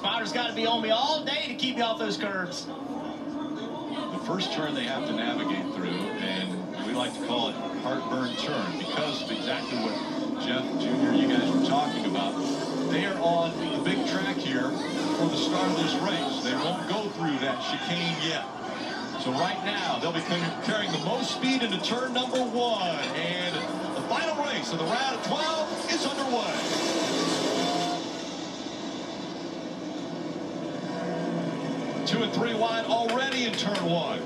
Spotter's got to be on me all day to keep me off those curves. The first turn they have to navigate through, and we like to call it heartburn turn because of exactly what Jeff Jr. you guys were talking about. They are on the big track here for the start of this race. They won't go through that chicane yet. So right now, they'll be carrying the most speed into turn number 1. And the final race of the round of 12 is underway. Two and three wide already in turn 1.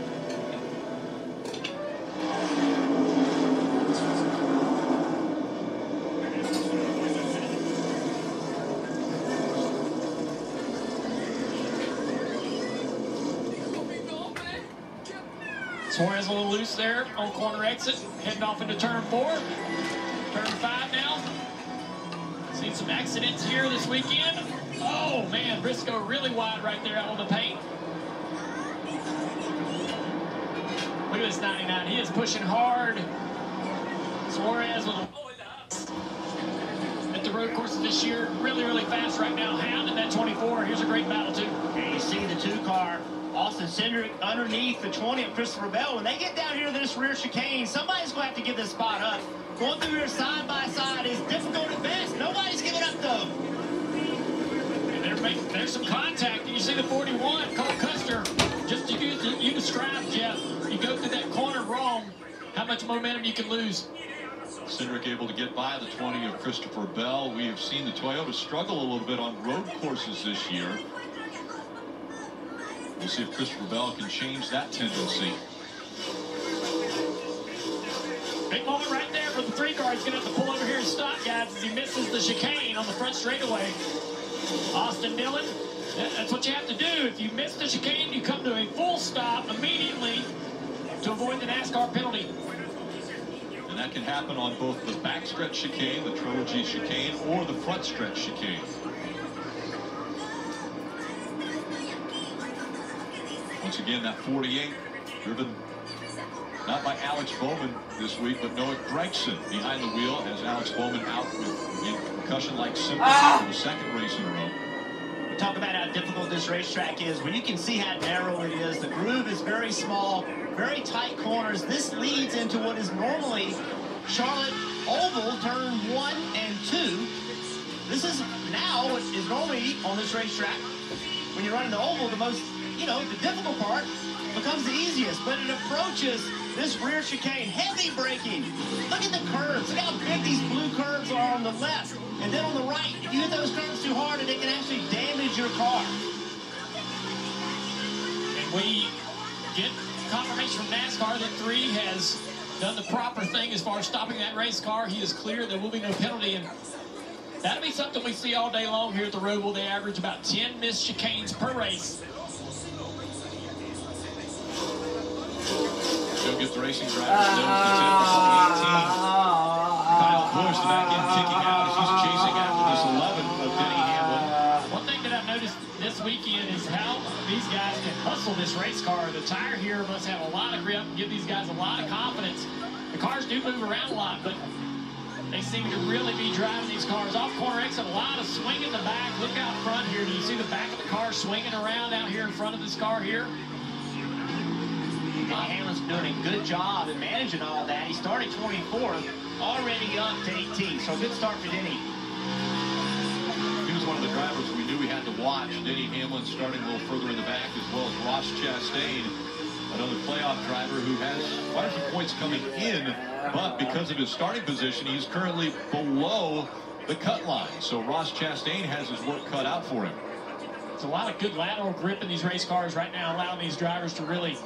Suarez a little loose there on corner exit, heading off into turn 4. Turn 5 now. Seen some accidents here this weekend. Oh man, Briscoe really wide right there out on the paint. Look at this 99. He is pushing hard. Suarez with a at the road courses this year, really fast right now. Hound in that 24. Here's a great battle too. And you see the 2-car. Austin Cindric underneath the 20 of Christopher Bell. When they get down here to this rear chicane, somebody's going to have to give this spot up. Going through here side by side is difficult at best. Nobody's giving up, though. And there's some contact. And you see the 41, Cole Custer. Just to use you described, Jeff, you go through that corner wrong, how much momentum you can lose. Cindric able to get by the 20 of Christopher Bell. We have seen the Toyota struggle a little bit on road courses this year. We'll see if Christopher Bell can change that tendency. Big moment right there for the 3-car. He's going to have to pull over here and stop, guys, as he misses the chicane on the front straightaway. Austin Dillon, that's what you have to do. If you miss the chicane, you come to a full stop immediately to avoid the NASCAR penalty. And that can happen on both the backstretch chicane, the Trilogy chicane, or the front stretch chicane. Once again, that 48 driven not by Alex Bowman this week, but Noah Gregson behind the wheel as Alex Bowman out with concussion-like symptoms for the second race in a row. We talk about how difficult this racetrack is. When you can see how narrow it is, the groove is very small, very tight corners. This leads into what is normally Charlotte Oval, turn 1 and 2. This is now what is normally on this racetrack. When you're running the oval, the most, the difficult part becomes the easiest, but it approaches this rear chicane. Heavy braking. Look at the curves. Look how big these blue curves are on the left. And then on the right, if you hit those curves too hard, it can actually damage your car. And we get confirmation from NASCAR that 3 has done the proper thing as far as stopping that race car. He is clear. There will be no penalty. And that'll be something we see all day long here at the Roval. They average about 10 missed chicanes per race. She'll get the racing driver down to 10 for 18. Kyle Busch, the back end kicking out as he's chasing after this 11 of Denny Hamlin. One thing that I've noticed this weekend is how these guys can hustle this race car. The tire here must have a lot of grip and give these guys a lot of confidence. The cars do move around a lot, but they seem to really be driving these cars off corner exit. A lot of swing in the back. Look out front here. Do you see the back of the car swinging around out here in front of this car here? Hamlin's doing a good job in managing all that. He started 24th, already up to 18th, so a good start for Denny. He was one of the drivers we knew we had to watch. Denny Hamlin starting a little further in the back, as well as Ross Chastain, another playoff driver who has quite a few points coming in, but because of his starting position, he's currently below the cut line. So Ross Chastain has his work cut out for him. It's a lot of good lateral grip in these race cars right now, allowing these drivers to really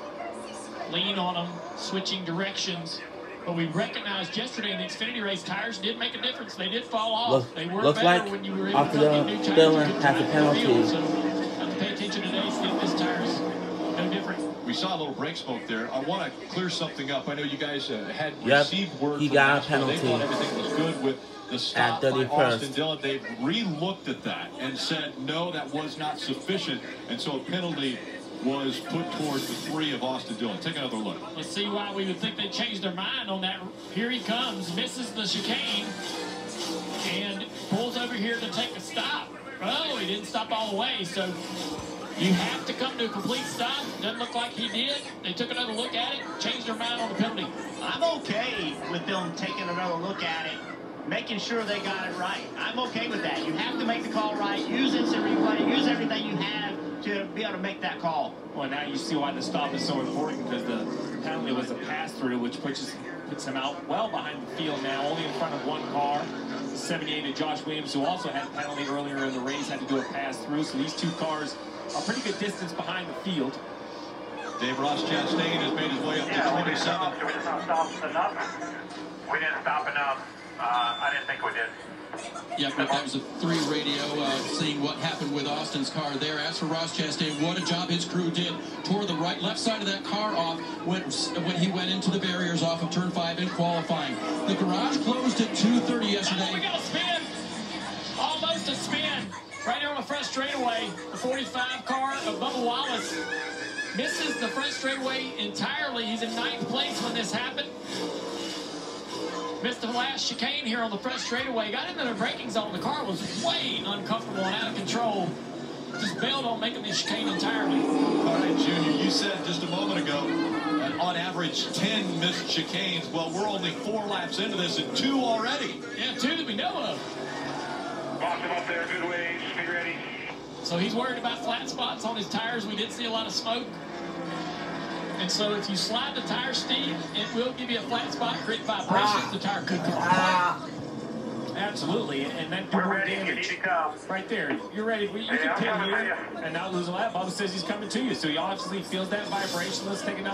lean on them, switching directions. But we recognized yesterday in the Xfinity race, tires did make a difference. They did fall off. They were better like when you were able to get new tires. Dillon has a penalty. So have to pay attention today, see if this tire's no different. We saw a little brake smoke there. I want to clear something up. I know you guys had received word he from got NASCAR. a penalty. They thought everything was good with the stop by Austin Dillon. They've re-looked at that and said, no, that was not sufficient. And so a penalty was put towards the 3 of Austin Dillon. Take another look. Let's see why we would think they changed their mind on that. Here he comes, misses the chicane, and pulls over here to take a stop. Oh, he didn't stop all the way, so you have to come to a complete stop. Doesn't look like he did. They took another look at it, changed their mind on the penalty. I'm okay with them taking another look at it, making sure they got it right. I'm okay with that. You have to make the call right, use instant replay, use everything you have to be able to make that call. Well, now you see why the stop is so important, because the penalty was a pass-through, which puts him out well behind the field now, only in front of one car. 78 and Josh Williams, who also had a penalty earlier in the race, had to do a pass-through. So these two cars are pretty good distance behind the field. Dave Ross Chastain has made his way up to 27. We did not stop enough. We didn't stop enough. I didn't think we did. Yeah, but that was a 3 radio seeing what happened with Austin's car there. As for Ross Chastain, what a job his crew did. Tore the left side of that car off when he went into the barriers off of turn 5 in qualifying. The garage closed at 2:30 yesterday. Oh, we got a spin. Almost a spin. Right there on the front straightaway. The 45 car of Bubba Wallace misses the front straightaway entirely. He's in 9th place when this happened. Missed the last chicane here on the front straightaway. Got into the braking zone. The car was way uncomfortable and out of control. Just bailed on making the chicane entirely. All right, Junior, you said just a moment ago that on average 10 missed chicanes. Well, we're only 4 laps into this and 2 already. Yeah, 2 that we know of. Box him up there, good ways, be ready. So he's worried about flat spots on his tires. We did see a lot of smoke. And so if you slide the tire, Steve, it will give you a flat spot, create vibrations. The tire could come apart. Absolutely, and then do We're more ready, you need damage. to come. Right there, you're ready. You Yeah, can I'm pin coming here to you. and not lose a lap. Bubba says he's coming to you, so he obviously feels that vibration. Let's take another.